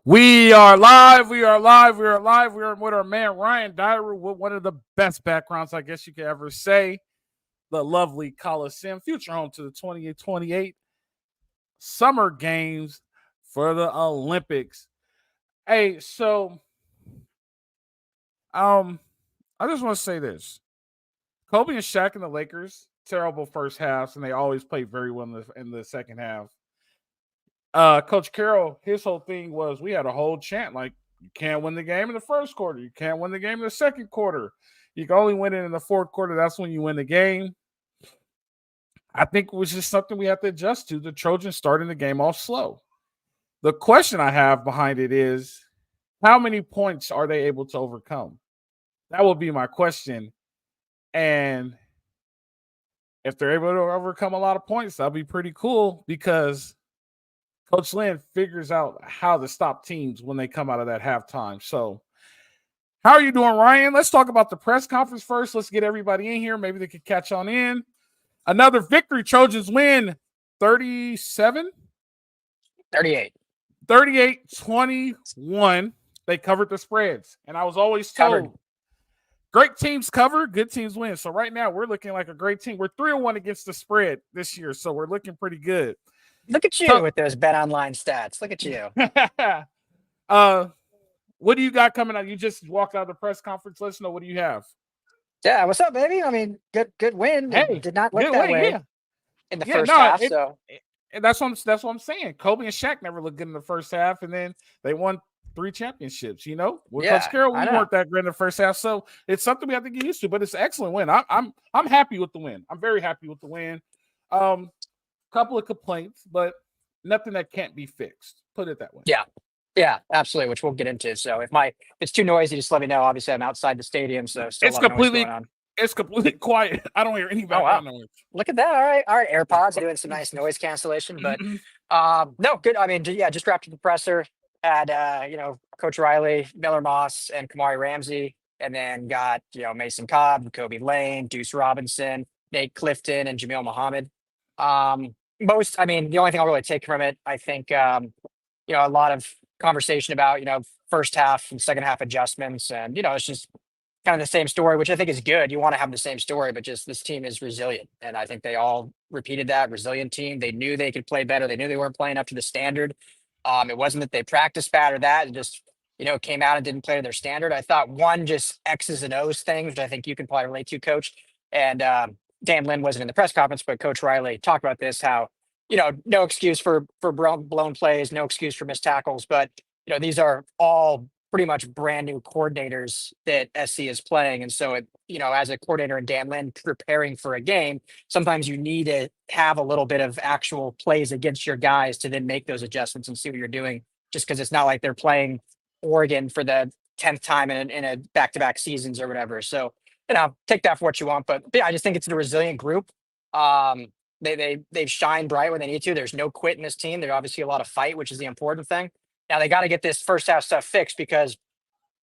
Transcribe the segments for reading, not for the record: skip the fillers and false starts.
We are live. We are live. We are live. We are with our man Ryan Dyer with one of the best backgrounds, I guess you could ever say. The lovely Coliseum, future home to the 28 Summer Games for the Olympics. Hey, so I just want to say this: Kobe and Shaq and the Lakers, terrible first halves, and they always play very well in the second half. Coach Carroll, his whole thing was we had a whole chant like you can't win the game in the first quarter, you can't win the game in the second quarter, you can only win it in the fourth quarter. That's when you win the game. I think it was just something we have to adjust to. The Trojans starting the game off slow. The question I have behind it is how many points are they able to overcome? That will be my question. And if they're able to overcome a lot of points, that'll be pretty cool because Coach Lynn figures out how to stop teams when they come out of that halftime. So, how are you doing, Ryan? Let's talk about the press conference first. Let's get everybody in here. Maybe they could catch on in. Another victory. Trojans win 37? 38. 38-21. They covered the spreads. And I was always told, great teams cover, good teams win. So right now, we're looking like a great team. We're 3-1 against the spread this year, so we're looking pretty good. Look at you with those Bet Online stats. Look at you. What do you got coming out? You just walked out of the press conference. Let us know. What do you have? Yeah, what's up, baby? I mean, good win. Hey, it did not look that way in the first half. And that's what I'm saying. Kobe and Shaq never looked good in the first half, and then they won 3 championships. You know, with Coach Carroll, we weren't that great in the first half, so it's something we have to get used to. But it's an excellent win. I'm happy with the win. I'm very happy with the win. Couple of complaints, but nothing that can't be fixed. Put it that way. Yeah, absolutely. Which we'll get into. So if it's too noisy, just let me know. Obviously, I'm outside the stadium, so still it's completely quiet. I don't hear any background noise. Look at that. All right. AirPods doing some nice noise cancellation, but no, good. I mean, just wrapped up the presser. Had Coach Riley, Miller Moss, and Kamari Ramsey, and then got Mason Cobb, Kobe Lane, Deuce Robinson, Nate Clifton, and Jamil Muhammad. The only thing I'll really take from it, I think, a lot of conversation about, first half and second half adjustments. And, it's just kind of the same story, which I think is good. You want to have the same story, but just this team is resilient. And I think they all repeated that resilient team. They knew they could play better. They knew they weren't playing up to the standard. It wasn't that they practiced bad or that. It just, came out and didn't play to their standard. I thought one just X's and O's thing, which I think you can probably relate to, Coach. And, Dan Lynn wasn't in the press conference, but Coach Riley talked about this, how, no excuse for blown plays, no excuse for missed tackles. But, these are all pretty much brand new coordinators that SC is playing. And so, as a coordinator and Dan Lynn preparing for a game, sometimes you need to have a little bit of actual plays against your guys to then make those adjustments and see what you're doing, just because it's not like they're playing Oregon for the 10th time in a back-to-back seasons or whatever. So, take that for what you want. But yeah, I just think it's a resilient group. They've shined bright when they need to. There's no quit in this team. There's obviously a lot of fight, which is the important thing. Now they got to get this first half stuff fixed, because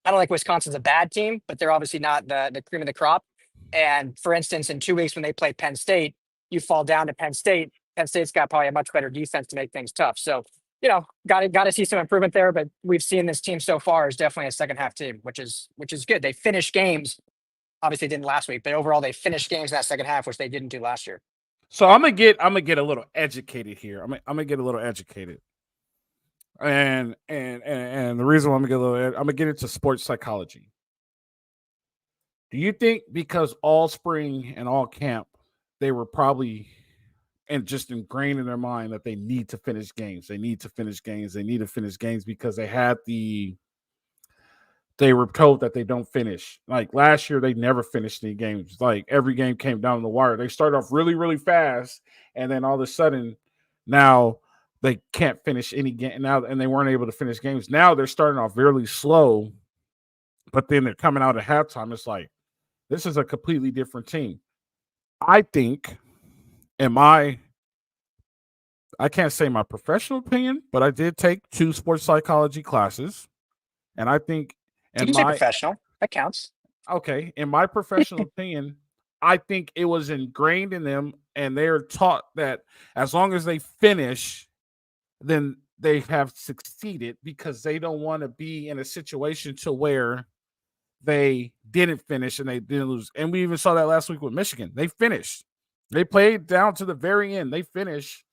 I don't think Wisconsin's a bad team, but they're obviously not the cream of the crop. And for instance, in 2 weeks when they play Penn State, you fall down to Penn State. Penn State's got probably a much better defense to make things tough. So, got to see some improvement there. But we've seen this team so far is definitely a second half team, which is good. They finish games. Obviously didn't last week, but overall they finished games in that second half, which they didn't do last year. So I'm gonna get a little educated here. I'm gonna get a little educated, and the reason why I'm gonna get into sports psychology. Do you think because all spring and all camp they were probably just ingrained in their mind that they need to finish games? They need to finish games. They need to finish games because they were told that they don't finish. Like last year, they never finished any games. Like every game came down the wire. They started off really, really fast, and then all of a sudden, now they can't finish any game now, and they weren't able to finish games. Now they're starting off really slow, but then they're coming out at halftime. It's like this is a completely different team. I think, I can't say my professional opinion, but I did take 2 sports psychology classes, and I think. You can say professional. That counts. Okay. In my professional opinion, I think it was ingrained in them, and they're taught that as long as they finish, then they have succeeded because they don't want to be in a situation to where they didn't finish and they didn't lose. And we even saw that last week with Michigan. They finished. They played down to the very end. They finished.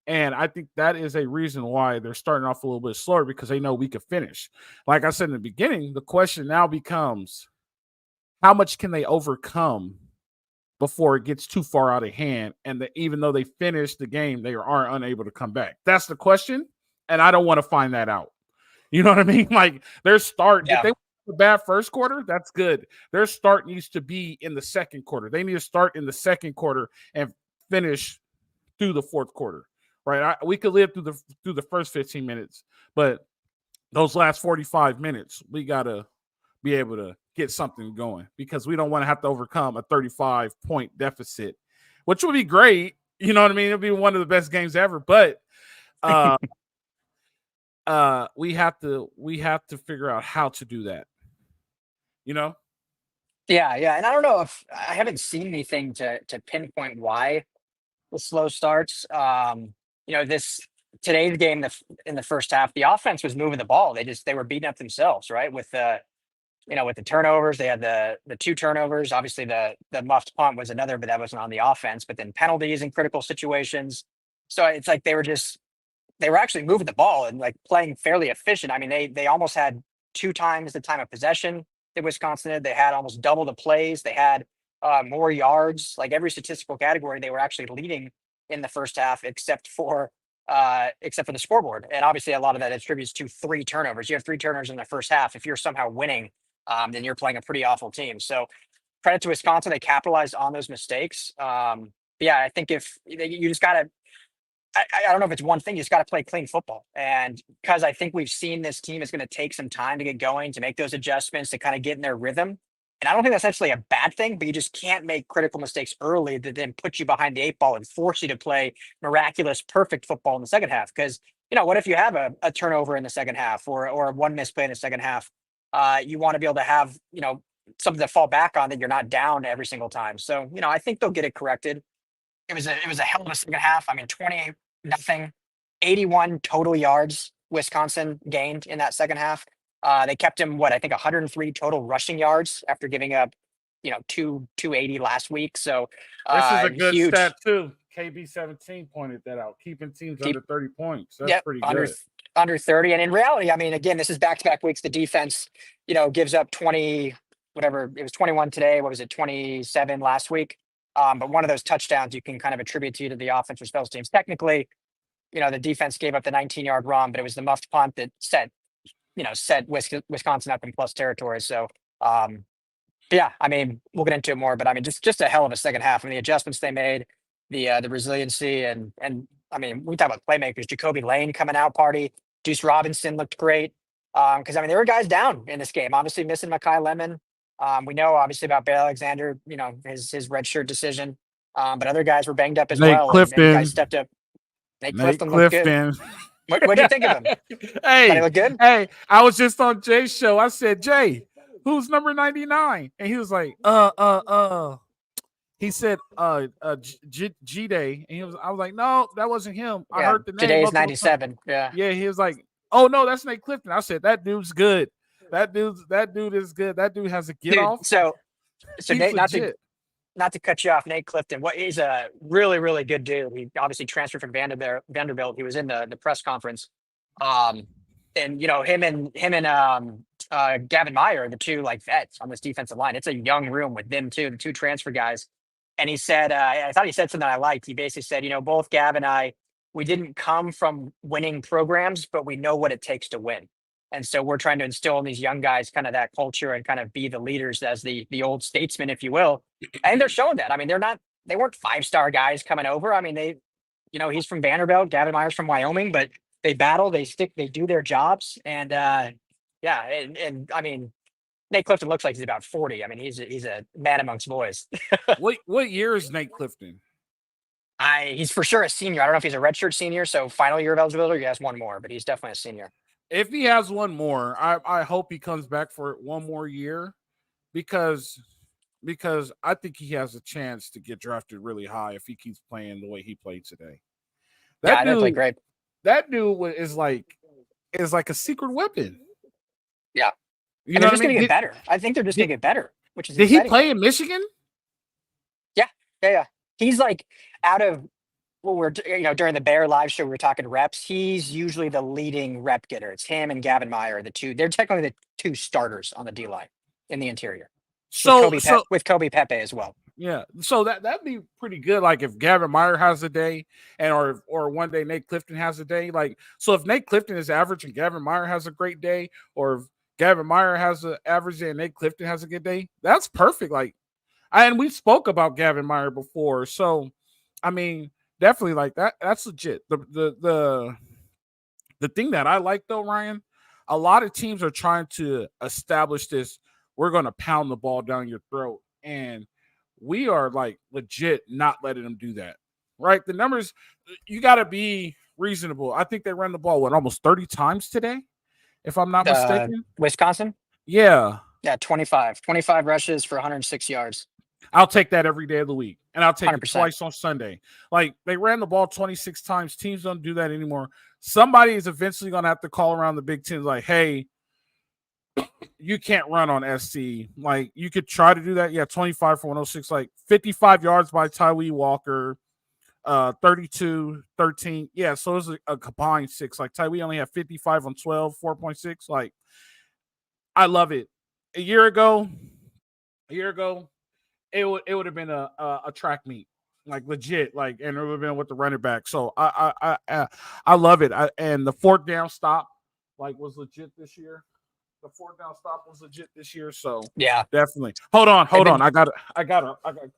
And I think that is a reason why they're starting off a little bit slower because they know we could finish. Like I said in the beginning, the question now becomes how much can they overcome before it gets too far out of hand? And even though they finished the game, they are unable to come back. That's the question. And I don't want to find that out. You know what I mean? Like their start, if they a bad first quarter, that's good. Their start needs to be in the second quarter. They need to start in the second quarter and finish through the fourth quarter. Right? We could live through the first 15 minutes, but those last 45 minutes, we gotta be able to get something going because we don't want to have to overcome a 35-point deficit, which would be great. You know what I mean? It'll be one of the best games ever, but we have to figure out how to do that. You know? Yeah. And I don't know if I haven't seen anything to pinpoint why the slow starts. Today's game in the first half, the offense was moving the ball. They were beating up themselves, right? With the turnovers, they had the 2 turnovers. Obviously, the muffed punt was another, but that wasn't on the offense. But then penalties in critical situations. So it's like they were actually moving the ball and like playing fairly efficient. I mean, they almost had 2 times the time of possession that Wisconsin did. They had almost double the plays. They had more yards. Like every statistical category, they were actually leading in the first half, except for the scoreboard. And obviously, a lot of that attributes to 3 turnovers. You have 3 turnovers in the first half. If you're somehow winning, then you're playing a pretty awful team. So credit to Wisconsin, they capitalized on those mistakes. Yeah, I think if you just got to, I don't know if it's one thing, you just got to play clean football. And because I think we've seen this team is going to take some time to get going, to make those adjustments, to kind of get in their rhythm. And I don't think that's actually a bad thing, but you just can't make critical mistakes early that then put you behind the 8 ball and force you to play miraculous, perfect football in the second half. Because, what if you have a turnover in the second half or one misplay in the second half? You want to be able to have, something to fall back on that you're not down every single time. So, I think they'll get it corrected. It was a hell of a second half. I mean, 28-0, 81 total yards Wisconsin gained in that second half. They kept him, I think 103 total rushing yards after giving up, 280 last week. So this is a good huge stat too. KB17 pointed that out, keeping teams under 30 points. That's pretty good. Under 30. And in reality, I mean, again, this is back-to-back weeks. The defense, gives up 20, whatever. It was 21 today. What was it? 27 last week. But one of those touchdowns you can kind of attribute to the offense or special teams. Technically, the defense gave up the 19-yard run, but it was the muffed punt that set Wisconsin up in plus territory. So, yeah, I mean, we'll get into it more, but I mean, just a hell of a second half. I mean, the adjustments they made, the resiliency, and I mean, we talk about playmakers. Jacoby Lane coming out party. Deuce Robinson looked great. Because I mean, there were guys down in this game. Obviously, missing Mekhi Lemon. We know obviously about Bear Alexander. His redshirt decision. But other guys were banged up as Nate well. Clifton. And guys stepped up. Nate Clifton looked good. What'd you think of him? Hey, thought he looked good? Hey, I was just on Jay's show. I said, Jay, who's number 99? And he was like, He said, G-Day. And I was like, no, that wasn't him. I heard the name. Today's 97. Yeah. Yeah. He was like, oh no, that's Nate Clifton. I said, that dude's good. That dude is good. That dude has a get off. So Nate, not to cut you off, Nate Clifton. He's a really, really good dude. He obviously transferred from Vanderbilt. He was in the press conference. And him and Gavin Meyer are the 2 like vets on this defensive line. It's a young room with them too, the 2 transfer guys. And he said, I thought he said something I liked. He basically said, both Gav and I, we didn't come from winning programs, but we know what it takes to win. And so we're trying to instill in these young guys kind of that culture and kind of be the leaders as the old statesmen, if you will. And they're showing that. I mean, they weren't 5-star guys coming over. I mean, he's from Vanderbilt, Gavin Meyer's from Wyoming, but they battle, they stick, they do their jobs. And yeah. And I mean, Nate Clifton looks like he's about 40. I mean, he's a man amongst boys. What year is Nate Clifton? He's for sure a senior. I don't know if he's a redshirt senior, so final year of eligibility, or he has one more, but he's definitely a senior. If he has one more, I hope he comes back for one more year because I think he has a chance to get drafted really high if he keeps playing the way he played today. That dude played great. that dude is like a secret weapon. Yeah. You And know they're what I just going mean? to get better. I think they're just going Did, to get better, which is did he exciting. play in Michigan? Yeah. Yeah. Yeah. He's like out of what during the Bear live show, we were talking reps. He's usually the leading rep getter. It's him and Gavin Meyer, the two. They're technically the two starters on the D line in the interior with So so with Kobe Pepe as well. yeah, so that'd be pretty good. Like if Gavin Meyer has a day, and or one day Nate Clifton has a day. Like so, if Nate Clifton is average and Gavin Meyer has a great day, or if Gavin Meyer has an average day and Nate Clifton has a good day, that's perfect. Like, and we spoke about Gavin Meyer before, so I mean, definitely like that. That's legit. The thing that I like though, Ryan, a lot of teams are trying to establish this. We're going to pound the ball down your throat, and we are like legit not letting them do that. Right? The numbers, you got to be reasonable. I think they ran the ball almost 30 times today, if I'm not mistaken. Wisconsin. Yeah, Yeah, 25 rushes for 106 yards. I'll take that every day of the week, and I'll take 100%. it twice on Sunday. Like they ran the ball 26 times. Teams don't do that anymore. Somebody is eventually going to have to call around the Big Ten, like, "Hey, you can't run on SC. Like you could try to do that. Yeah, 25 for 106, like 55 yards by Tyree Walker, 32, 13. Yeah, so it was a combined 6. Like Tyree only had 55 on 12, 4.6. Like I love it. A year ago, it would have been a track meet, like legit, like, and it would have been with the running back. So I love it. And the fourth down stop like was legit this year. The fourth down stop was legit this year. So Yeah, definitely. Hold on. been, I gotta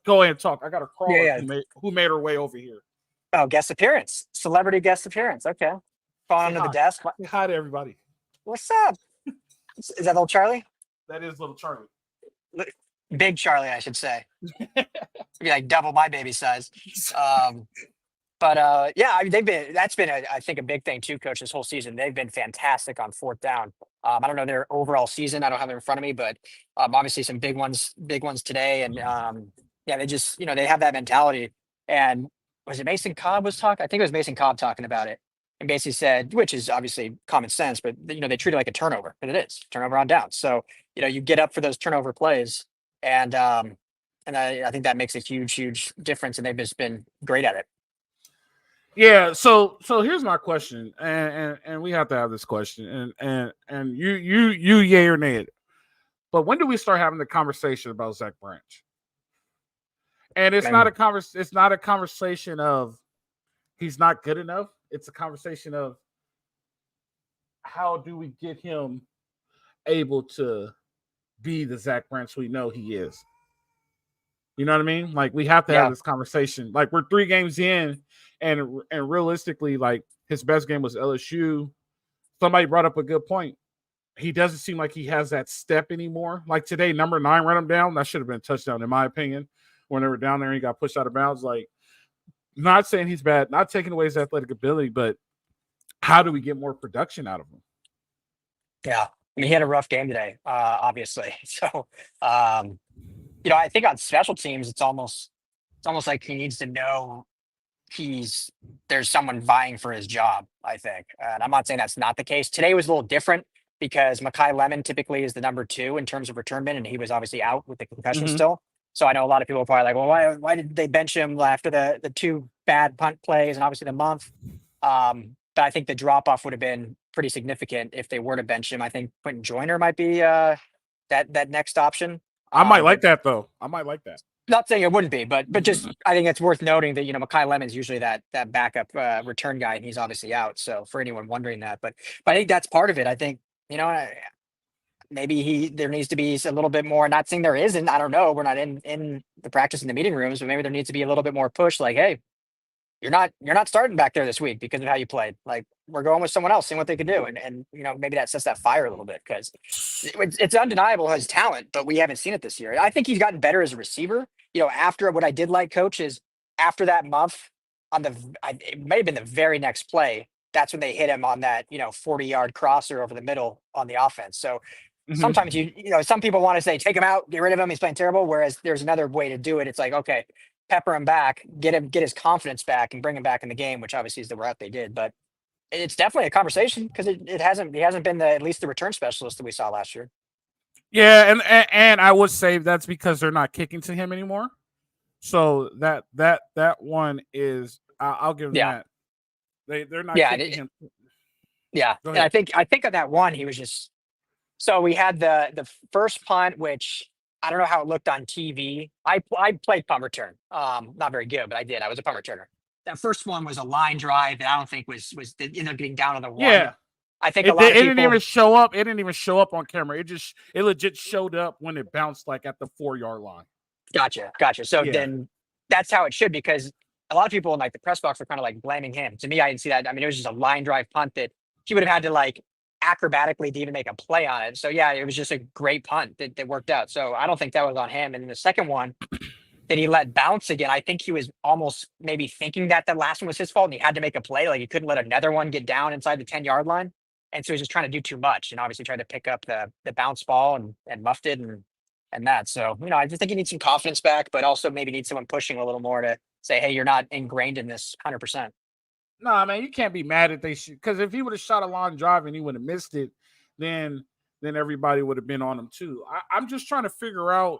go ahead and talk. I got a yeah, crawler yeah. who made her way over here. Oh, guest appearance, celebrity guest appearance. Okay, falling Say under hi. the desk. Say hi to everybody. What's up? Is that little Charlie? That is little Charlie. Big Charlie, I should say. Be like double my baby size. But yeah, I mean, that's been I think a big thing too, coach, this whole season. They've been fantastic on fourth down. I don't know their overall season. I don't have it in front of me, but obviously some big ones today. And yeah, they just, they have that mentality. And was it Mason Cobb was talking? I think it was Mason Cobb talking about it and basically said, which is obviously common sense, but they treat it like a turnover, and it is turnover on down. So, you get up for those turnover plays, and I think that makes a huge difference. And they've just been great at it. Yeah, so here's my question, and we have to have this question, and you yay or nay it. But when do we start having the conversation about Zach Branch? And it's not a conversation of he's not good enough. It's a conversation of how do we get him able to be the Zach Branch we know he is. You know what I mean? Like we have to have this conversation. Like we're 3 games in, and realistically, like his best game was LSU. Somebody brought up a good point. He doesn't seem like he has that step anymore. Like today, number 9 ran him down. That should have been a touchdown, in my opinion. When they were down there and he got pushed out of bounds. Like, not saying he's bad, not taking away his athletic ability, but how do we get more production out of him? Yeah. I mean, he had a rough game today, obviously. So, I think on special teams, it's almost like he needs to know there's someone vying for his job, I think. And I'm not saying that's not the case. Today was a little different because Mekhi Lemon typically is the number 2 in terms of returnment, and he was obviously out with the concussion still. So I know a lot of people are probably like, well, why did they bench him after the 2 bad punt plays and obviously the month? But I think the drop off would have been pretty significant if they were to bench him. I think Quentin Joyner might be that next option. I might like that though. I might like that. Not saying it wouldn't be, but just I think it's worth noting that Mekhi Lemon's usually that backup return guy, and he's obviously out. So for anyone wondering that, but I think that's part of it. I think maybe there needs to be a little bit more. Not saying there isn't. I don't know. We're not in the practice in the meeting rooms, but maybe there needs to be a little bit more push. Like, hey, you're not starting back there this week because of how you played. Like we're going with someone else, seeing what they can do, and maybe that sets that fire a little bit because it's undeniable his talent, but we haven't seen it this year. I think he's gotten better as a receiver. After what I did like, coach, is after that muff it may have been the very next play. That's when they hit him on that 40-yard crosser over the middle on the offense. So sometimes some people want to say take him out, get rid of him, he's playing terrible. Whereas there's another way to do it. It's like, okay, pepper him back, get his confidence back, and bring him back in the game, which obviously is the route they did. But it's definitely a conversation because he hasn't been at least the return specialist that we saw last year. Yeah, and I would say that's because they're not kicking to him anymore. So that one is I'll give them Yeah, that. They're not yeah, kicking him. yeah. Go And ahead. I think on that one he was just so we had the first punt, which I don't know how it looked on TV. I played punt return, not very good, but I did. I was a punt returner. That first one was a line drive that I don't think was it ended up getting down on the one. Yeah. I think a It lot of it didn't even people. show up. It didn't even show up on camera. It legit showed up when it bounced like at the 4 yard line. Gotcha. So Yeah. then that's how it should, because a lot of people in like the press box were kind of like blaming him. To me, I didn't see that. I mean, it was just a line drive punt that he would have had to like acrobatically to even make a play on it. So yeah, it was just a great punt that worked out. So I don't think that was on him. And then the second one that he let bounce again, I think he was almost maybe thinking that the last one was his fault and he had to make a play. Like he couldn't let another one get down inside the 10-yard line. And so he's just trying to do too much and obviously tried to pick up the bounce ball and muffed it and that. So, I just think he needs some confidence back, but also maybe needs someone pushing a little more to say, hey, you're not ingrained in this 100%. No, man, you can't be mad at they shoot because if he would have shot a long drive and he would have missed it, then everybody would have been on him too. I'm just trying to figure out.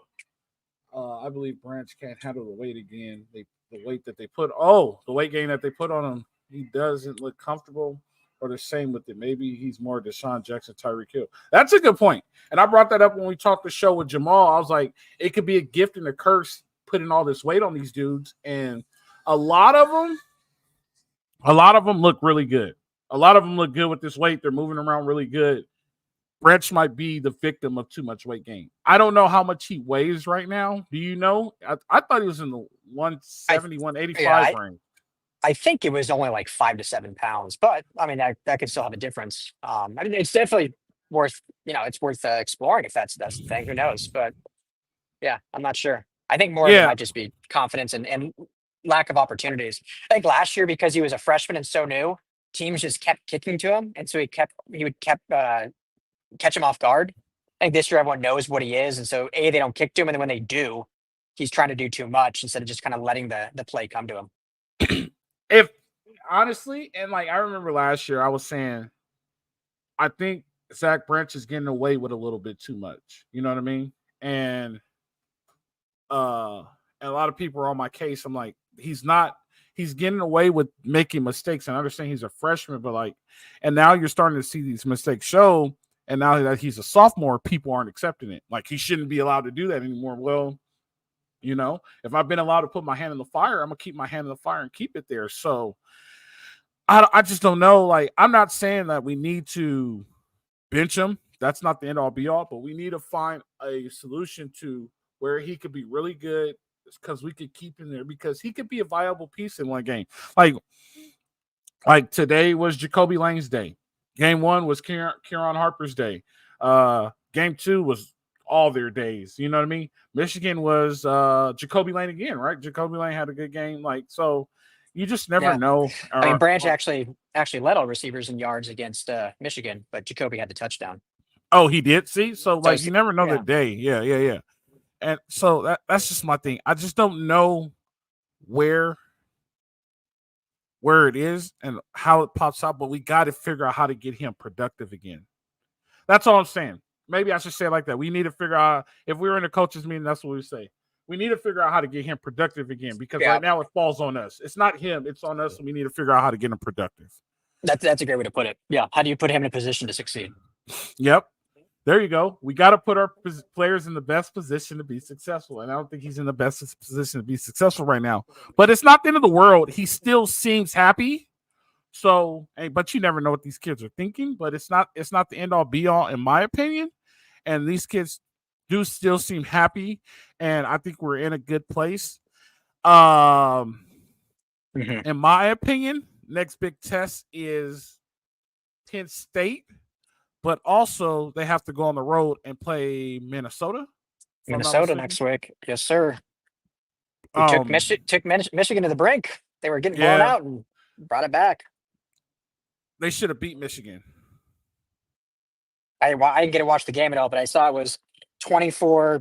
I believe Branch can't handle the weight again. The weight that they put. Oh, the weight gain that they put on him. He doesn't look comfortable or the same with it. Maybe he's more Deshaun Jackson, Tyreek Hill. That's a good point. And I brought that up when we talked the show with Jamal. I was like, it could be a gift and a curse putting all this weight on these dudes. And a lot of them look really good. A lot of them look good with this weight. They're moving around really good. Branch might be the victim of too much weight gain. I don't know how much he weighs right now. Do you know? I thought he was in the I 170, 185 yeah, range. I think it was only like 5 to 7 pounds, but I mean that could still have a difference. I mean it's definitely worth it's worth exploring if that's the thing. Who knows? But yeah, I'm not sure. I think more of it Yeah. might just be confidence and lack of opportunities. I think last year because he was a freshman and so new, teams just kept kicking to him, and so he would kept catch him off guard. I think this year everyone knows what he is, and so they don't kick to him, and then when they do, he's trying to do too much instead of just kind of letting the play come to him. If honestly, and like I remember last year, I was saying, I think Zach Branch is getting away with a little bit too much. You know what I mean? Uh, and a lot of people are on my case. I'm like, he's not. He's getting away with making mistakes. And I understand he's a freshman, but like, and now you're starting to see these mistakes show. And now that he's a sophomore, people aren't accepting it. Like he shouldn't be allowed to do that anymore. Well, if I've been allowed to put my hand in the fire, I'm gonna keep my hand in the fire and keep it there. So I just don't know. Like, I'm not saying that we need to bench him. That's not the end all be all, but we need to find a solution to where he could be really good because we could keep him there because he could be a viable piece in one game. Like today was Jacoby Lane's day. Game 1 was Kieran Harper's day. Game 2 was all their days. You know what I mean? Michigan was Jacoby Lane again, right? Jacoby Lane had a good game. Like, so you just never Yeah, know. I mean Branch actually led all receivers in yards against Michigan, but Jacoby had the touchdown. Oh, he did. See, so So like you never know the yeah, day. Yeah. And so that's just my thing. I just don't know where it is and how it pops out, but we got to figure out how to get him productive again. That's all I'm saying. Maybe I should say it like that. We need to figure out if we were in a coaches meeting, that's what we say. We need to figure out how to get him productive again because yeah, right now it falls on us. It's not him, it's on us, and we need to figure out how to get him productive. that's a great way to put it. Yeah, how do you put him in a position to succeed? Yep. There you go. We got to put our players in the best position to be successful. And I don't think he's in the best position to be successful right now. But it's not the end of the world. He still seems happy. So, but you never know what these kids are thinking. But it's not the end all be all, in my opinion. And these kids do still seem happy. And I think we're in a good place. In my opinion, next big test is Penn State. But also, they have to go on the road and play Minnesota. Minnesota next week, yes, sir. We took Michigan to the brink. They were getting blown out and brought it back. They should have beat Michigan. I didn't get to watch the game at all, but I saw it was 24-3,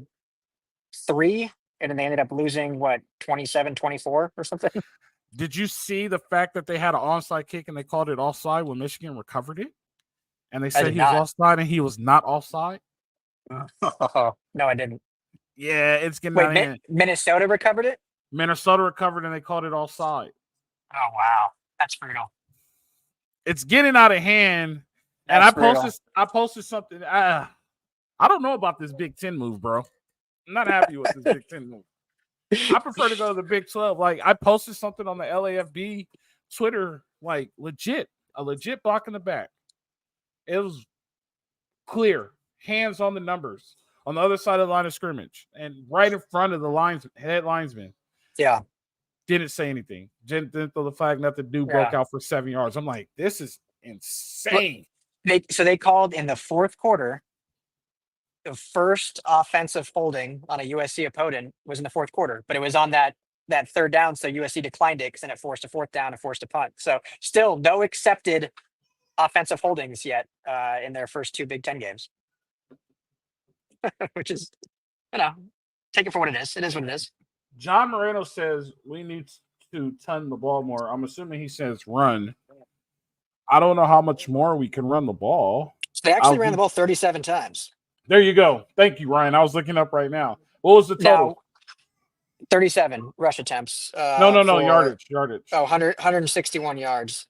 and then they ended up losing 27-24 or something. Did you see the fact that they had an onside kick and they called it offside when Michigan recovered it? And they said he was offside and he was not offside? No, I didn't. Yeah, it's getting Wait, out of hand. Minnesota recovered it? Minnesota recovered and they called it offside. Oh, wow. That's brutal. It's getting out of hand. And I posted something. I don't know about this Big Ten move, bro. I'm not happy with this Big Ten move. I prefer to go to the Big 12. Like, I posted something on the LAFB Twitter, like a legit block in the back. It was clear, hands on the numbers on the other side of the line of scrimmage and right in front of the head linesman. Yeah. Didn't say anything. Didn't throw the flag, nothing. Dude broke out for 7 yards. I'm like, this is insane. They called in the fourth quarter. The first offensive holding on a USC opponent was in the fourth quarter, but it was on that third down. So USC declined it because then it forced a fourth down and forced a punt. So still no accepted offensive holdings yet in their first 2 Big Ten games, which is, take it for what it is. It is what it is. John Moreno says we need to ton the ball more. I'm assuming he says run. I don't know how much more we can run the ball. So they actually ran the ball 37 times. There you go. Thank you, Ryan. I was looking up right now. What was the total? Now, 37 rush attempts. No, yardage. Oh, 161 yards.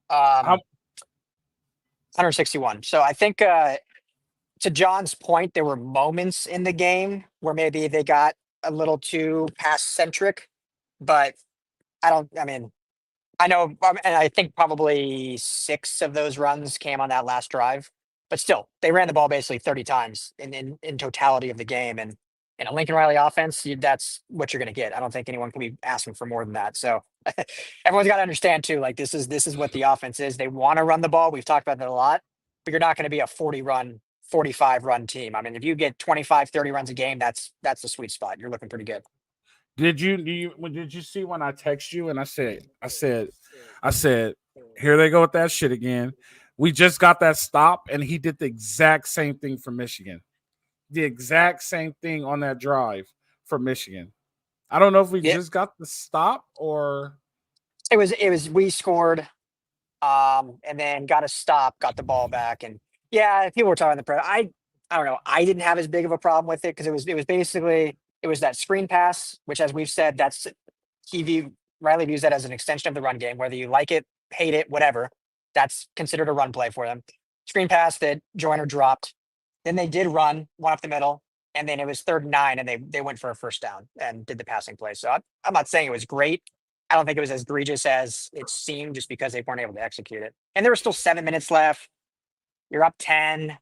161. So I think to John's point, there were moments in the game where maybe they got a little too pass centric, but I know, and I think probably 6 of those runs came on that last drive, but still they ran the ball basically 30 times in totality of the game. And in a Lincoln Riley offense, that's what you're going to get. I don't think anyone can be asking for more than that. So everyone's got to understand too, like this is what the offense is. They want to run the ball. We've talked about that a lot, but you're not going to be a 45 run team. I mean, if you get 25, 30 runs a game, that's the sweet spot. You're looking pretty good. Did you see when I text you and I said, here they go with that shit again. We just got that stop, and he did the exact same thing for Michigan. The exact same thing on that drive for Michigan. I don't know if we just got the stop or it was we scored and then got a stop, got the ball back, and people were talking the press. I don't know. I didn't have as big of a problem with it because it was basically that screen pass, which, as we've said, Riley views that as an extension of the run game, whether you like it, hate it, whatever. That's considered a run play for them. Screen pass that Joyner dropped. Then they did run one up the middle, and then it was 3rd and 9, and they went for a first down and did the passing play. So I'm not saying it was great. I don't think it was as egregious as it seemed just because they weren't able to execute it. And there were still 7 minutes left. You're up 10.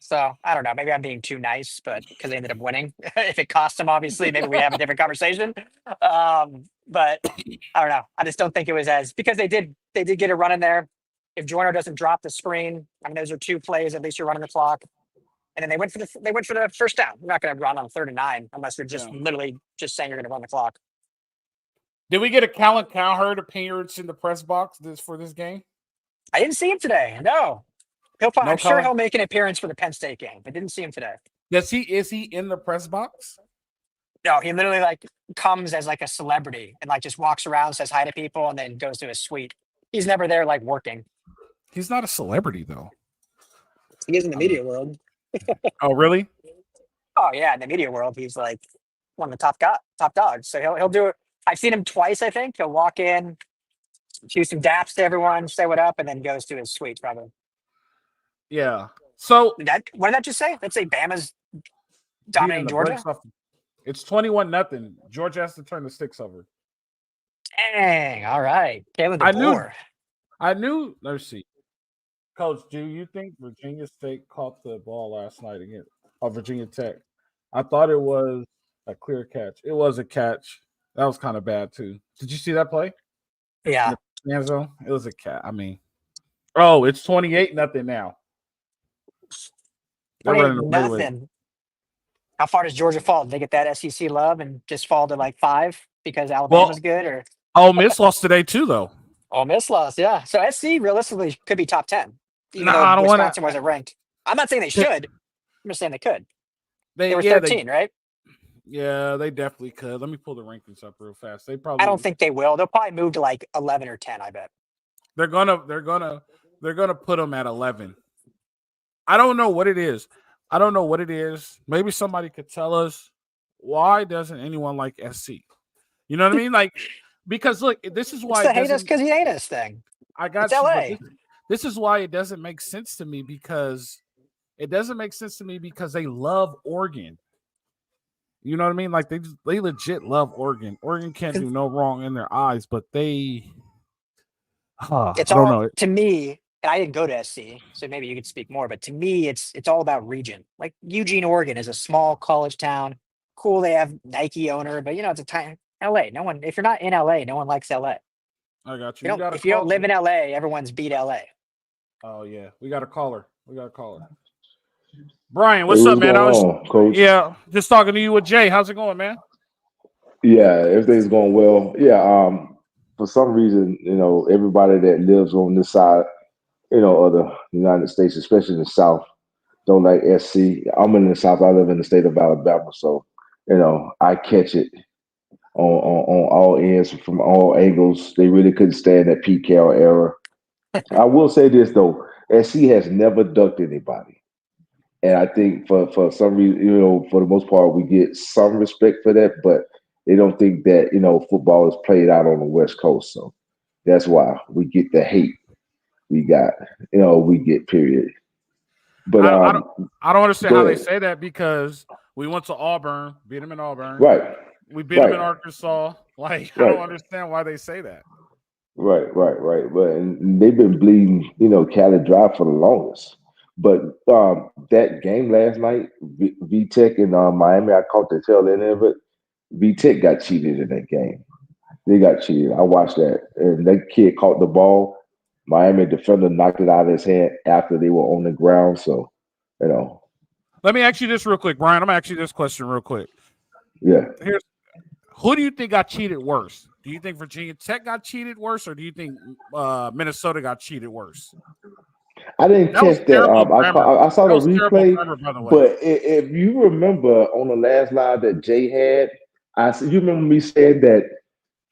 So I don't know. Maybe I'm being too nice, but because they ended up winning. If it cost them, obviously, maybe we have a different conversation. But I don't know. I just don't think it was because they did get a run in there. If Joyner doesn't drop the screen, I mean, those are 2 plays. At least you're running the clock. And then they went for the first down. You're not going to run on 3rd and 9 unless you're just literally just saying you're going to run the clock. Did we get a Colin Cowherd appearance in the press box for this game? I didn't see him today. No. I'm sure he'll make an appearance for the Penn State game, but didn't see him today. Is he in the press box? No, he literally comes as a celebrity and just walks around, says hi to people, and then goes to his suite. He's never there working. He's not a celebrity though. He is in the media world. Oh, really? Oh yeah, in the media world, he's one of the top dogs. So he'll do it. I've seen him twice. I think he'll walk in, do some daps to everyone, say what up, and then goes to his suite probably. Yeah. So what did that just say? Let's say Bama's dominating Georgia. It's 21-0. Georgia has to turn the sticks over. Dang. All right. I knew. Let's see. Coach, do you think Virginia State caught the ball last night against Virginia Tech? I thought it was a clear catch. It was a catch. That was kind of bad too. Did you see that play? Yeah. End zone? It was a catch. I mean, it's 28-0 now. Nothing. How far does Georgia fall? Did they get that SEC love and just fall to 5 because Alabama's good? Or Ole Miss lost today too, though. Ole Miss lost, yeah. So SC realistically could be top 10. Even I don't want Wisconsin wasn't ranked. I'm not saying they should. I'm just saying they could. They were 13, right? Yeah, they definitely could. Let me pull the rankings up real fast. They I don't probably think they will. They'll probably move to like 11 or 10. I bet. they're gonna put them at 11. I don't know what it is. I don't know what it is. Maybe somebody could tell us why doesn't anyone like SC? You know what I mean? Like because look, this is It's why the it hate us doesn't. because you hate us thing. I It's got you, but LA. this is why it doesn't make sense to me because it doesn't make sense to me because they love Oregon. You know what I mean? Like they legit love Oregon. Oregon can't do no wrong in their eyes, but they It's I don't all know. to me, and I didn't go to SC, so maybe you could speak more. But to me, it's all about region. Like Eugene, Oregon, is a small college town. Cool, they have Nike owner, but it's a tiny LA. No one, if you're not in LA, no one likes LA. I got you. You We don't. got a If you don't call. live in LA, everyone's beat LA. Oh yeah, we got a caller. We got a caller. Brian, Hey, what's up, what's man? going on, Coach? Yeah, just talking to you with Jay. How's it going, man? Yeah, everything's going well. Yeah, for some reason, everybody that lives on this side, of the United States, especially in the South, don't like SC. I'm in the South. I live in the state of Alabama, so I catch it on all ends from all angles. They really couldn't stand that Pete Carroll era. I will say this though, SC has never ducked anybody. And I think for some reason, for the most part, we get some respect for that, but they don't think that football is played out on the West Coast. So that's why we get the hate we got. We get period. But I don't, I don't, I don't understand go how they ahead. say that because we went to Auburn, beat them in Auburn. Right, We beat them in right, Arkansas. Like I don't right, understand why they say that. right. But and they've been bleeding, Cali dry for the longest. But that game last night, Tech and Miami, I caught the tail end of it. V Tech got cheated in that game. They got cheated. I watched that, and that kid caught the ball. Miami defender knocked it out of his hand after they were on the ground. So, you know, Let me ask you this real quick, Brian. I'm gonna ask you this question real quick. yeah. Here's Who do you think got cheated worse? Do you think Virginia Tech got cheated worse, or do you think Minnesota got cheated worse? I didn't That was catch that. terrible I grammar. I saw That the was terrible replay, grammar, by the way. but if you remember on the last live that Jay had, you remember me saying that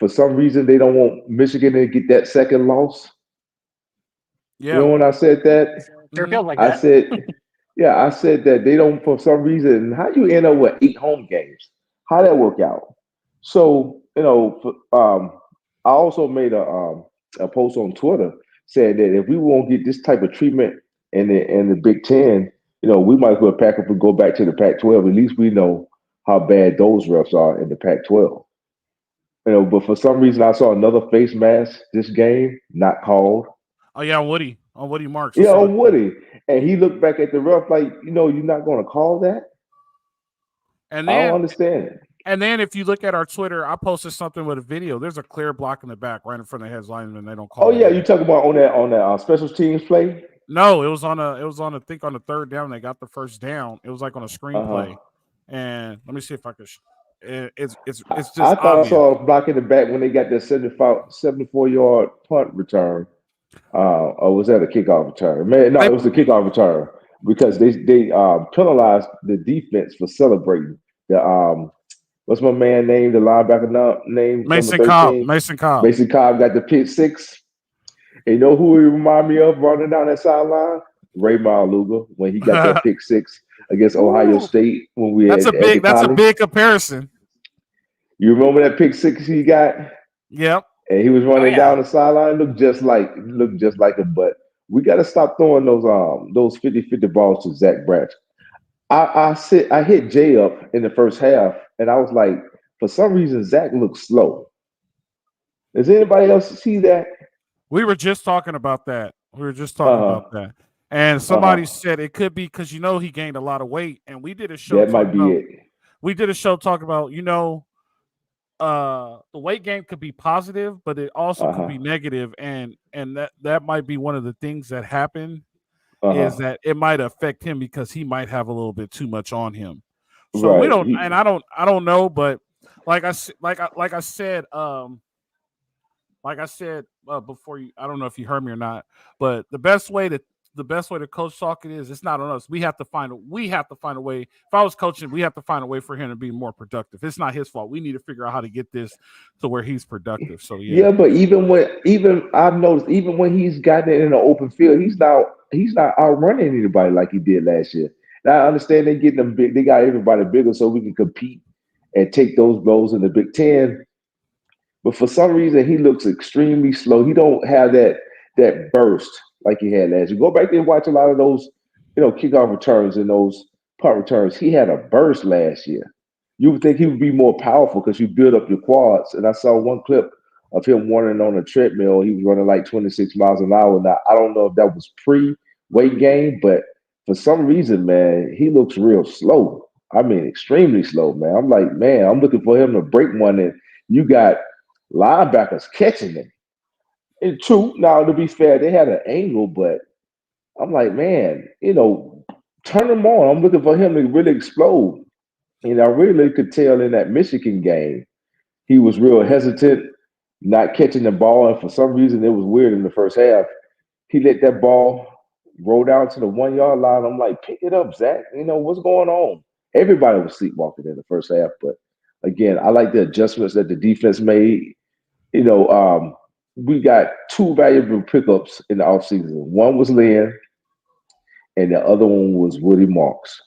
for some reason they don't want Michigan to get that second loss. You Yeah. know when I said that? Sure Hmm. feels like I that. said, yeah, I said that they don't for some reason. How you end up with 8 home games? How that work out? So I also made a post on Twitter saying that if we won't get this type of treatment in the Big Ten, we might as well pack up and go back to the Pac-12. At least we know how bad those refs are in the Pac-12. But for some reason I saw another face mask this game not called. Oh yeah, Woody. On Woody Marks. I Yeah, saw on it. Woody. And he looked back at the ref like, you're not going to call that? And I don't then understand it. and then if you look at our Twitter, I posted something with a video. There's a clear block in the back right in front of the heads lineman. They don't Oh, call it yeah, you either. talking about on that special teams play? No, it was on I think on the third down. They got the first down. It was like on a Uh-huh. screenplay. And let me see if I could. It's I just thought I obvious. saw a block in the back when they got that 74-yard punt return. Or was that a kickoff return? Man, no, They, it was a kickoff return because they penalized the defense for celebrating. The what's my man name? The linebacker name number Mason Cobb. 13. Mason Cobb. Mason Cobb got the pick six. And you know who he remind me of running down that sideline? Raymond Luger when he got that pick six against Ohio Ooh, State when we that's a had at the big. That's a college. big comparison. You remember that pick six he got? Yep. And he was Oh running yeah. down the sideline, looked just like him. But we got to stop throwing those 50-50 balls to Zach Branch. I hit Jay up in the first half, and I was like, for some reason Zach looks slow. Does anybody else see that? We were just talking about that. We were just talking Uh about huh. that. And Uh somebody huh. said it could be because he gained a lot of weight. And That might be it. we did a show talking about, the weight gain could be positive, but it also Uh could huh. be negative. And that might be one of the things that happen Uh is huh. that it might affect him because he might have a little bit too much on him. So we Right. don't, and I don't know, but like I said before, I don't know if you heard me or not, but the best way the best way to coach Talk is it's not on us. We have to find a way. If I was coaching, we have to find a way for him to be more productive. It's not his fault. We need to figure out how to get this to where he's productive. So Yeah, but even I've noticed even when he's gotten it in the open field, he's not outrunning anybody like he did last year. Now I understand they getting them big, they got everybody bigger so we can compete and take those blows in the Big Ten. But for some reason, he looks extremely slow. He don't have that burst like he had last year. Go back there and watch a lot of those, kickoff returns and those punt returns. He had a burst last year. You would think he would be more powerful because you build up your quads. And I saw one clip of him running on a treadmill. He was running like 26 miles an hour. Now I don't know if that was pre-weight gain, but for some reason, man, he looks real slow. I mean, extremely slow, man. I'm like, man, I'm looking for him to break one, and you got linebackers catching him. And true, now to be fair, they had an angle, but I'm like, man, turn him on. I'm looking for him to really explode. And I really could tell in that Michigan game, he was real hesitant, not catching the ball. And for some reason, it was weird in the first half. He let that ball roll down to the 1 yard line. I'm like, pick it up, Zach. What's going on? Everybody was sleepwalking in the first half. But again, I like the adjustments that the defense made. We got two valuable pickups in the offseason. One was Lynn, and the other one was Woody Marks.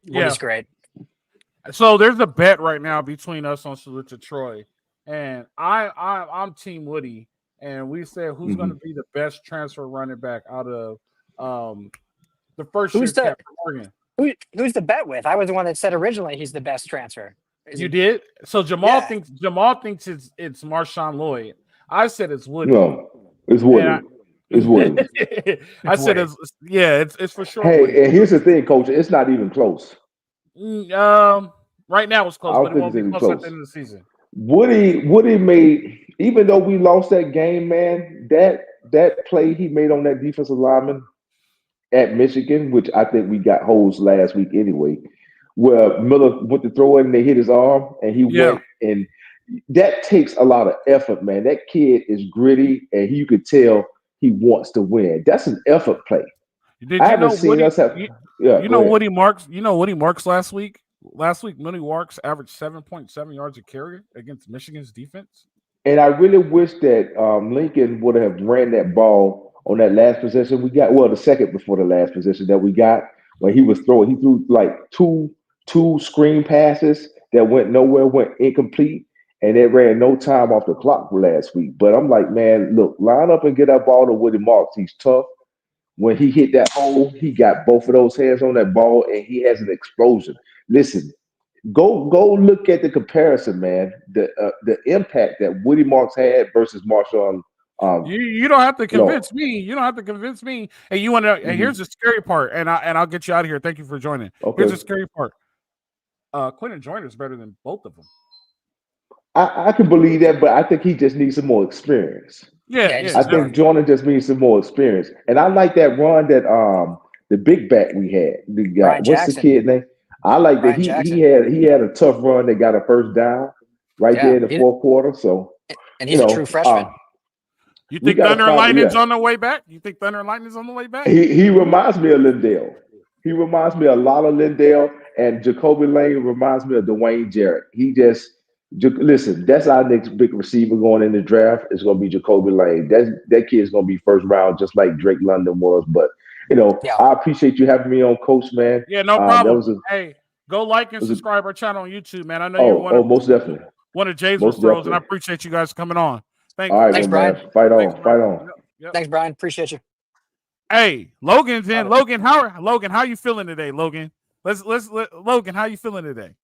Woody's great. So there's a bet right now between us on Salute to Troy, and I'm Team Woody, and we said who's going to be the best transfer running back out of the first year camp for Oregon. Who's the bet with? I was the one that said originally he's the best transfer. You did? So Jamal thinks it's Marshawn Lloyd. I said it's Woody. No, it's Woody. It's Woody. I said it's for sure. Hey, Woody. and here's the thing, Coach. It's not even close. Right now it's close, but it won't be close at the end of the season. Woody made, even though we lost that game, man, that play he made on that defensive lineman at Michigan, which I think we got holes last week anyway, where Miller went to throw it and they hit his arm and he went, and that takes a lot of effort, man. That kid is gritty and you could tell he wants to win. That's an effort play. Did you know Woody? Woody Marks. You know Woody Marks last week. Last week, Woody Marks averaged 7.7 yards a carry against Michigan's defense. And I really wish that Lincoln would have ran that ball on that last possession we got. Well, the second before the last possession that we got, when he was throwing, he threw like two screen passes that went nowhere, went incomplete, and it ran no time off the clock last week. But I'm like, man, look, line up and get that ball to Woody Marks. He's tough. When he hit that hole, he got both of those hands on that ball, and he has an explosion. Listen, go look at the comparison, man. The impact that Woody Marks had versus Marshawn. You don't have to convince me. You don't have to convince me. And you want to? And here's the scary part. And I'll get you out of here. Thank you for joining. Okay. Here's the scary part. Quentin Joyner is better than both of them. I can believe that, but I think he just needs some more experience. I think Joyner just needs some more experience. And I like that run that the big back we had. The guy, what's Jackson. The kid name? I like that he had a tough run that got a first down there in the fourth quarter. So he's a true freshman. You think Thunder and Lightning's on the way back? You think Thunder and Lightning's on the way back? He reminds me of Lindale. He reminds me a lot of Lindale, and Jacoby Lane reminds me of Dwayne Jarrett. Listen, that's our next big receiver going in the draft. It's going to be Jacoby Lane. That kid's going to be first round, just like Drake London was. But I appreciate you having me on, Coach, man. Yeah, no problem. Hey, go like and subscribe our channel on YouTube, man. I know you're most definitely one of Jay's referrals, and I appreciate you guys coming on. Thanks. All right, thanks, Brian. Man. Fight on. Yep. Thanks, Brian. Appreciate you. Hey, Logan's in. Logan, how you feeling today, Logan? Logan, how you feeling today?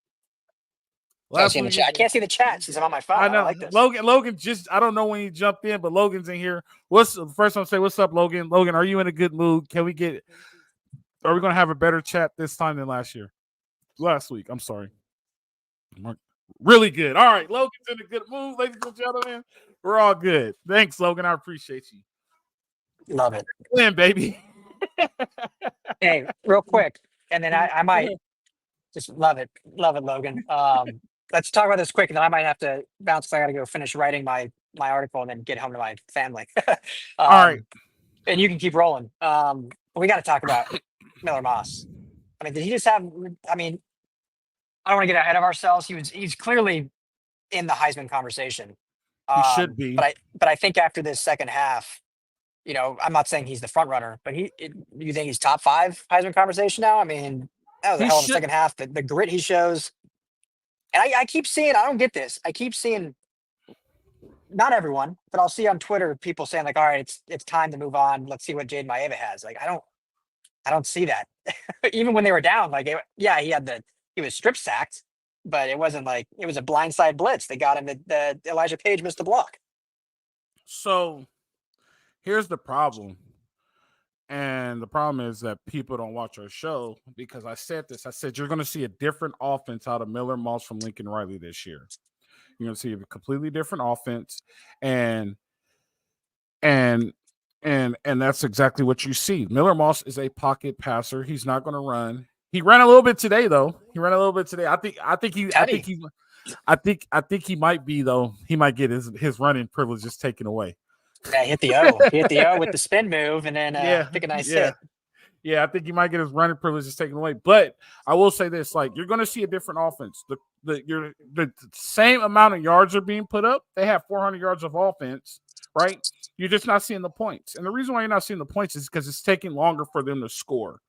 I can't see the chat since I'm on my phone. I know. I like this. Logan I don't know when he jumped in, but Logan's in here. First one say, what's up, Logan? Logan, are you in a good mood? Are we going to have a better chat this time than last week? I'm sorry. Really good. All right, Logan's in a good mood, ladies and gentlemen. We're all good. Thanks, Logan. I appreciate you. Love it. Win, baby. Hey, real quick, and then I might just love it, Logan. Let's talk about this quick, and then I might have to bounce because I got to go finish writing my article and then get home to my family. All right. And you can keep rolling. But we got to talk about Miller Moss. I mean, did he just have? I mean, I don't want to get ahead of ourselves. He's clearly in the Heisman conversation. He should be. But I think after this second half, I'm not saying he's the front runner, but you think he's top 5 Heisman conversation now? I mean, that was a hell of a second half. The grit he shows, and I keep seeing. I don't get this. I keep seeing. Not everyone, but I'll see on Twitter people saying like, "All right, it's time to move on. Let's see what Jade Maeva has." Like, I don't see that. Even when they were down, like, he was strip sacked, but it wasn't like it was a blindside blitz. They got him. The Elijah Page missed the block. So here's the problem. And the problem is that people don't watch our show because I said this. I said you're going to see a different offense out of Miller Moss from Lincoln Riley this year. You're going to see a completely different offense, and that's exactly what you see. Miller Moss is a pocket passer. He's not going to run. He ran a little bit today, though. I think he might be, though. He might get his running privileges taken away. Yeah, hit the O with the spin move, and then pick a nice hit. Yeah, I think he might get his running privileges taken away. But I will say this: like, you're going to see a different offense. The same amount of yards are being put up. They have 400 yards of offense, right? You're just not seeing the points. And the reason why you're not seeing the points is because it's taking longer for them to score.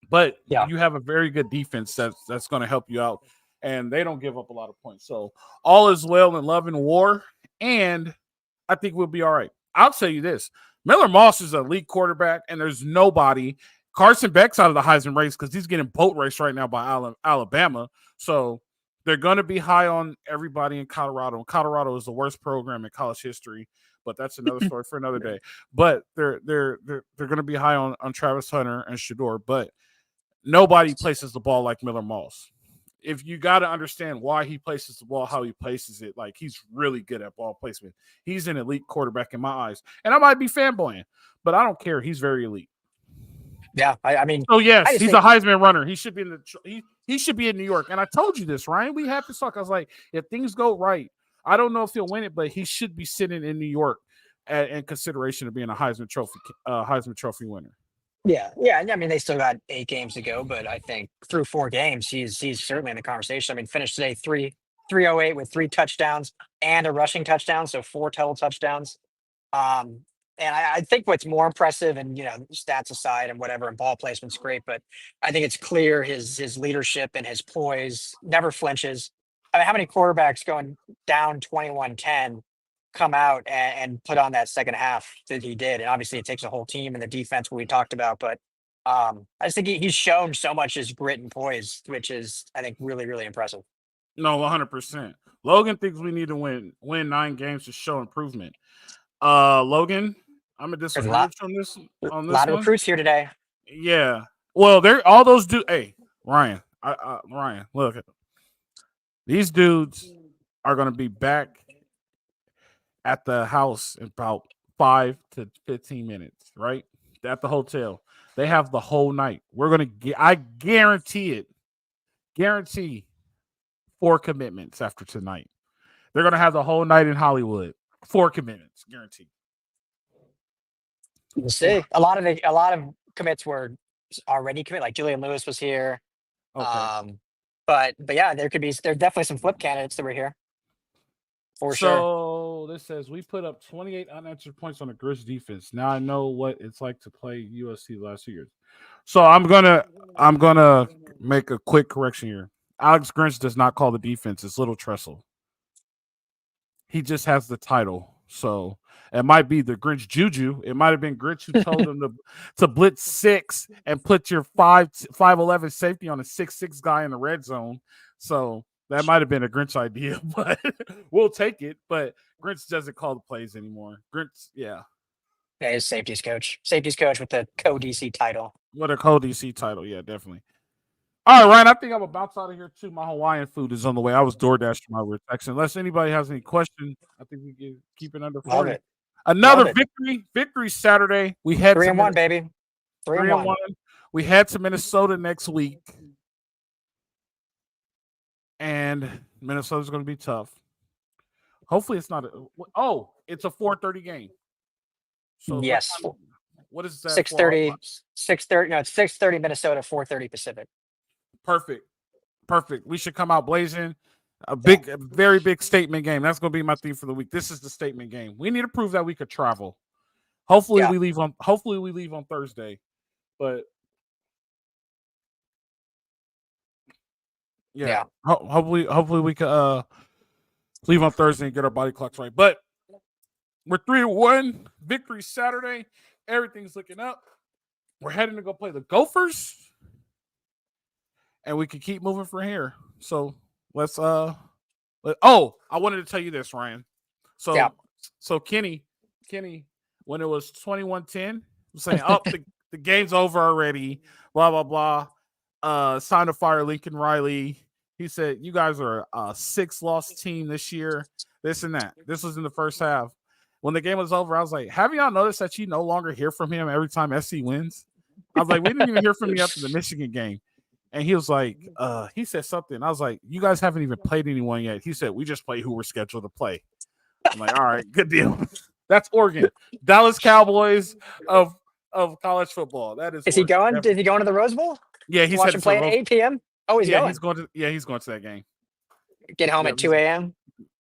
But you have a very good defense that's going to help you out, and they don't give up a lot of points. So all is well in love and war, and I think we'll be all right. I'll tell you this. Miller Moss is an elite quarterback, and there's nobody. Carson Beck's out of the Heisman race because he's getting boat raced right now by Alabama. So they're going to be high on everybody in Colorado. And Colorado is the worst program in college history, but that's another story for another day. But they're going to be high on Travis Hunter and Shador, but nobody places the ball like Miller Moss. If you got to understand why he places the ball, how he places it, like, he's really good at ball placement. He's an elite quarterback in my eyes. And I might be fanboying, but I don't care. He's very elite. Yeah, I mean. Oh, yes, he's a Heisman runner. He should be he should be in New York. And I told you this, Ryan. We have to talk. I was like, if things go right, I don't know if he'll win it, but he should be sitting in New York in consideration of being a Heisman Trophy winner. Yeah. I mean, they still got 8 games to go, but I think through 4 games, he's certainly in the conversation. I mean, finished today 308 with 3 touchdowns and a rushing touchdown, so 4 total touchdowns. And I think what's more impressive, and stats aside and whatever, and ball placement's great, but I think it's clear his leadership and his poise, never flinches. I mean, how many quarterbacks going down 21-10 come out and put on that second half that he did? And obviously it takes a whole team and the defense, what we talked about, but I just think he's shown so much his grit and poise, which is, I think, really, really impressive. No, 100%. Logan thinks we need to win 9 games to show improvement. Logan, I'm gonna disagree with you on this. A lot of recruits here today. Yeah. Well, they're all those dudes. Hey, Ryan, Ryan, look, these dudes are gonna be back at the house in about 5 to 15 minutes, right? At the hotel. They have the whole night. We're gonna I guarantee it. Guarantee 4 commitments after tonight. They're gonna have the whole night in Hollywood. 4 commitments, guaranteed. We'll see. A lot of commits were already committed. Like Julian Lewis was here. Okay. But yeah, there definitely some flip candidates that were here. For sure. So this says we put up 28 unanswered points on the Grinch defense. Now I know what it's like to play USC the last 2 years. So I'm gonna make a quick correction here. Alex Grinch does not call the defense. It's Little Tressel. He just has the title. So it might be the Grinch Juju. It might have been Grinch who told him to blitz 6 and put your 5'11" safety on a 6'6" guy in the red zone. So that might have been a Grinch idea, but we'll take it. But Grinch doesn't call the plays anymore. Grinch, yeah. Yeah, he's safeties coach. Safeties coach with the co-DC title. What a co-DC title. Yeah, definitely. All right, Ryan, I think I'm about to bounce out of here too. My Hawaiian food is on the way. I was DoorDashing my rejection. Unless anybody has any questions, I think we can keep it under 40. Love it. Another victory Saturday. We had 3-1, baby. 3-1. We head to Minnesota next week. And Minnesota's going to be tough. Hopefully it's not it's a 4:30 game. So yes. What is that? 6:30. 6:30. No, it's 6:30 Minnesota, 4:30 Pacific. Perfect. We should come out blazing. A very big statement game. That's going to be my theme for the week. This is the statement game. We need to prove that we could travel. Hopefully we leave on Thursday. But hopefully we could leave on Thursday and get our body clocks right. But we're 3-1. Victory Saturday. Everything's looking up. We're heading to go play the Gophers. And we can keep moving from here. So let's I wanted to tell you this, Ryan. So Kenny, when it was 21-10, was saying, the game's over already, blah, blah, blah. Sign to fire Lincoln Riley. He said, you guys are a 6-loss team this year, this and that. This was in the first half. When the game was over, I was like, have y'all noticed that you no longer hear from him every time SC wins? I was like, we didn't even hear from you after the Michigan game. And he was like, he said something. I was like, you guys haven't even played anyone yet. He said, we just play who we're scheduled to play. I'm like, all right, good deal. That's Oregon. Dallas Cowboys of college football. That is. Is he going? Is he going to the Rose Bowl? Yeah, he watch said him play at 8 p.m. Oh, he's going. He's going to that game. Get home at 2 a.m.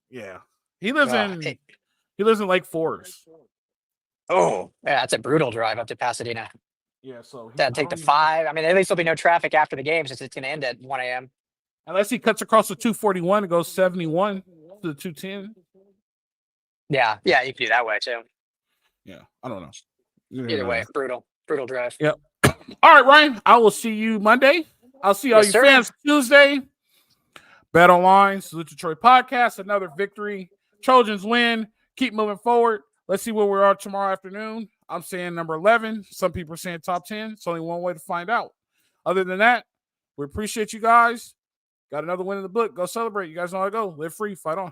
Yeah, he lives in Lake Forest. Oh, yeah, that's a brutal drive up to Pasadena. Yeah, so that'd take the 5. I mean, at least there'll be no traffic after the game since it's going to end at 1 a.m. Unless he cuts across the 241 and goes 71 to the 210. Yeah, you can do that way too. Yeah, I don't know. Either way, brutal drive. Yep. All right, Ryan, I will see you Monday. I'll see all you fans Tuesday. Bet Online, Salute Detroit Podcast, another victory. Trojans win. Keep moving forward. Let's see where we are tomorrow afternoon. I'm saying number 11. Some people are saying top 10. It's only one way to find out. Other than that, we appreciate you guys. Got another win in the book. Go celebrate. You guys know how to go. Live free. Fight on.